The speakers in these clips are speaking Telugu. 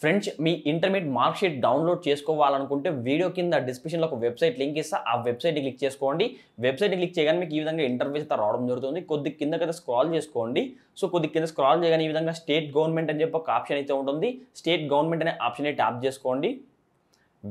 ఫ్రెండ్స్ మీ ఇంటర్మీడియట్ మార్క్ షీట్ డౌన్లోడ్ చేసుకోవాలనుకుంటే వీడియో కింద డిస్క్రిప్షన్లో ఒక వెబ్సైట్ లింక్ ఇస్తా. ఆ వెబ్సైట్ని క్లిక్ చేసుకోండి. వెబ్సైట్ని క్లిక్ చేయగానే మీకు ఈ విధంగా ఇంటర్ఫేస్ అయితే రావడం జరుగుతుంది. కొద్ది కిందకైతే స్క్రాల్ చేసుకోండి. సో కొద్ది కింద స్క్రాల్ చేయగానే ఈ విధంగా స్టేట్ గవర్నమెంట్ అని చెప్పి ఒక ఆప్షన్ అయితే ఉంటుంది. స్టేట్ గవర్నమెంట్ అనే ఆప్షన్ ట్యాప్ చేసుకోండి.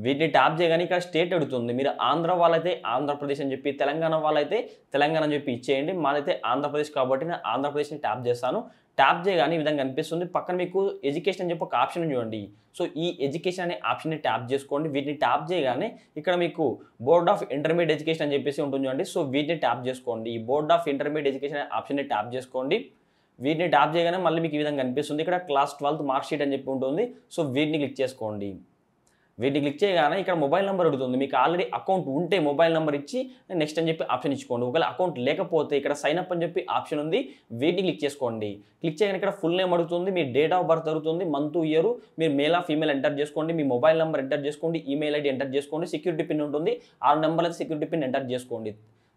వీటిని ట్యాప్ చేయగానే ఇక్కడ స్టేట్ అడుగుతుంది. మీరు ఆంధ్ర వాళ్ళైతే ఆంధ్రప్రదేశ్ అని చెప్పి, తెలంగాణ వాళ్ళైతే తెలంగాణ అని చెప్పి ఇచ్చేయండి. మాదైతే ఆంధ్రప్రదేశ్ కాబట్టి నేను ఆంధ్రప్రదేశ్ని ట్యాప్ చేస్తాను. ట్యాప్ చేయగానే ఈ విధంగా కనిపిస్తుంది. పక్కన మీకు ఎడ్యుకేషన్ అని చెప్పి ఒక ఆప్షన్ చూడండి. సో ఈ ఎడ్యుకేషన్ అనే ఆప్షన్ని ట్యాప్ చేసుకోండి. వీటిని ట్యాప్ చేయగానే ఇక్కడ మీకు బోర్డ్ ఆఫ్ ఇంటర్మీడియట్ ఎడ్యుకేషన్ అని చెప్పేసి ఉంటుంది చూడండి. సో వీటిని ట్యాప్ చేసుకోండి. ఈ బోర్డ్ ఆఫ్ ఇంటర్మీడియట్ ఎడ్యుకేషన్ అనే ఆప్షన్ని ట్యాప్ చేసుకోండి. వీటిని ట్యాప్ చేయగానే మళ్ళీ మీకు ఈ విధంగా కనిపిస్తుంది. ఇక్కడ క్లాస్ 12th మార్క్ షీట్ అని చెప్పి ఉంటుంది. సో వీటిని క్లిక్ చేసుకోండి. వీటిని క్లిక్ చేయగానే ఇక్కడ మొబైల్ నెంబర్ అడుగుతుంది. మీకు ఆల్రెడీ అకౌంట్ ఉంటే మొబైల్ నెంబర్ ఇచ్చి నెక్స్ట్ అని చెప్పి ఆప్షన్ ఇచ్చుకోండి. ఒకవేళ అకౌంట్ లేకపోతే ఇక్కడ సైన్ అప్ అని చెప్పి ఆప్షన్ ఉంది. వీటిని క్లిక్ చేసుకోండి. క్లిక్ చేయగానే ఇక్కడ ఫుల్ నేమ్ అడుగుతుంది. మీ డేట్ ఆఫ్ బర్త్ అడుగుతుంది. మంత్ ఇయర్, మీరు మేల్ ఆ ఫీమేల్ ఎంటర్ చేసుకోండి. మీ మొబైల్ నెంబర్ ఎంటర్ చేసుకోండి. ఈమెయిల్ ఐడి ఎంటర్ చేసుకోండి. సెక్యూరిటీ పిన్ ఉంటుంది. 6 నెంబర్లు అయితే సెక్యూరిటీ పిన్ ఎంటర్ చేసుకోండి.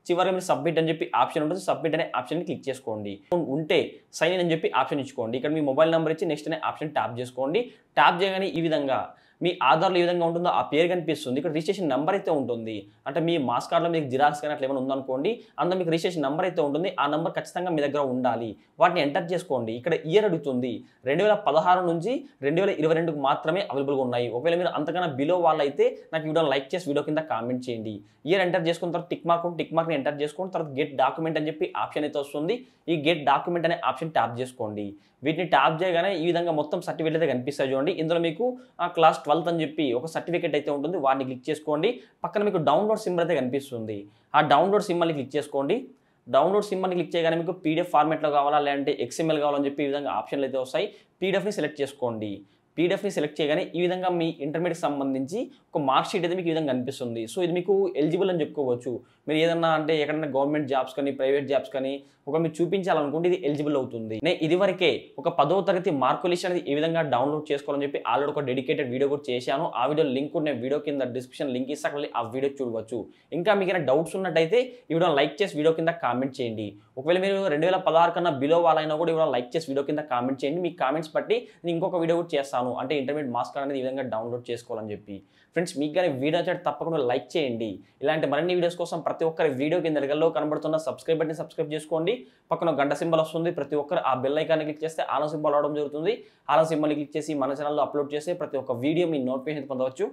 చివరిగా మీరు సబ్మిట్ అని చెప్పి ఆప్షన్ ఉంటుంది. సబ్మిట్ అనే ఆప్షన్ని క్లిక్ చేసుకోండి. ఉంటే సైన్ ఇన్ అని చెప్పి ఆప్షన్ ఇచ్చుకోండి. ఇక్కడ మీ మొబైల్ నెంబర్ ఇచ్చి నెక్స్ట్ అనే ఆప్షన్ ట్యాప్ చేసుకోండి. ట్యాప్ చేయగానే ఈ విధంగా మీ ఆధార్లో ఏ విధంగా ఉంటుందో ఆ పేరు కనిపిస్తుంది. ఇక్కడ రిజిస్ట్రేషన్ నెంబర్ అయితే ఉంటుంది. అంటే మీ మాస్ కార్డులో మీకు జిరాక్స్ కానీ అట్లా ఏమైనా ఉందనుకోండి, అందులో మీకు రిజిస్ట్రేషన్ నెంబర్ అయితే ఉంటుంది. ఆ నెంబర్ ఖచ్చితంగా మీ దగ్గర ఉండాలి. వాటిని ఎంటర్ చేసుకోండి. ఇక్కడ ఇయర్ అడుగుతుంది. 2016 నుంచి 2022కు మాత్రమే అవైలబుల్గా ఉన్నాయి. ఒకవేళ మీరు అంతకన్నా బిలో వాళ్ళైతే నాకు వీడియో లైక్ చేసి వీడియో కింద కామెంట్ చేయండి. ఇయర్ ఎంటర్ చేసుకున్న తర్వాత టిక్ మార్క్ని ఎంటర్ చేసుకుని తర్వాత గెట్ డాక్యుమెంట్ అని చెప్పి ఆప్షన్ అయితే వస్తుంది. ఈ గెట్ డాక్యుమెంట్ అనే ఆప్షన్ ట్యాప్ చేసుకోండి. వీటిని ట్యాప్ చేయగానే ఈ విధంగా మొత్తం సర్టిఫికేట్ అయితే కనిపిస్తాయి చూడండి. ఇందులో మీకు క్లాస్ 12th అని చెప్పి ఒక సర్టిఫికేట్ అయితే ఉంటుంది. వాటిని క్లిక్ చేసుకోండి. పక్కన మీకు డౌన్లోడ్ సింబల్ అయితే కనిపిస్తుంది. ఆ డౌన్లోడ్ సింబల్ని క్లిక్ చేసుకోండి. డౌన్లోడ్ సింబల్ని క్లిక్ చేయగానే మీకు పీడిఎఫ్ ఫార్మాట్లో కావాలా లేదంటే XML కావాలని చెప్పి ఈ విధంగా ఆప్షన్లు అయితే వస్తాయి. పీడిఎఫ్ని సెలెక్ట్ చేసుకోండి. పీడిఎఫ్ని సెలెక్ట్ చేయగానే ఈ విధంగా మీ ఇంటర్మీడియట్ సంబంధించి ఒక మార్క్ షీట్ అయితే మీకు ఈ విధంగా కనిపిస్తుంది. సో ఇది మీకు ఎలిజిబుల్ అని చెప్పుకోవచ్చు. మీరు ఏదన్నా అంటే ఎక్కడైనా గవర్నమెంట్ జాబ్స్ కానీ ప్రైవేట్ జాబ్స్ కానీ ఒక మీరు చూపించాలనుకుంటే ఇది ఎలిజిబుల్ అవుతుంది. నేను ఇదివరకే ఒక 10వ తరగతి మార్కు లిస్ట్ అనేది ఏ విధంగా డౌన్లోడ్ చేసుకోవాలని చెప్పి ఆల్రెడీ ఒక డెడికేటెడ్ వీడియో కూడా చేశాను. ఆ వీడియో లింక్ నేను వీడియో కింద డిస్క్రిప్షన్ లింక్ ఇస్తాను. ఆ వీడియో చూడవచ్చు. ఇంకా మీకు ఏమైనా డౌట్స్ ఉన్నట్టయితే ఈ వీడియో లైక్ చేసి వీడియో కింద కామెంట్ చేయండి. ఒకవేళ మీరు 2016 కన్నా బిలో వాళ్ళైనా కూడా ఈ వీడియో లైక్ చేసి వీడియో కింద కామెంట్ చేయండి. మీ కామెంట్స్ బట్టి నేను ఇంకొక వీడియో కూడా చేస్తాను. అంటే ఇంటర్మీడియట్ మార్క్స్ కార్డ్ అనేది ఈ విధంగా డౌన్లోడ్ చేసుకోవాలని చెప్పి. ఫ్రెండ్స్ మీకు కానీ వీడియో వచ్చేది తప్పకుండా లైక్ చేయండి. ఇలాంటి మరిన్ని వీడియోస్ కోసం ప్రతి ఒక్కరి వీడియో కింద ఎడగల్లో కనబడుతున్న సబ్స్క్రైబ్ బటన్ సబ్స్క్రైబ్ చేసుకోండి. పక్కన గంట సింబల్ వస్తుంది. ప్రతి ఒక్కరు ఆ బెల్ ఐకాన్ని క్లిక్ చేస్తే ఆల్ సింబల్ రావడం జరుగుతుంది. ఆల్ సింబల్ని క్లిక్ చేసి మన ఛానల్లో అప్లోడ్ చేస్తే ప్రతి ఒక్క వీడియో మీ నోటిఫికేషన్ పొందవచ్చు.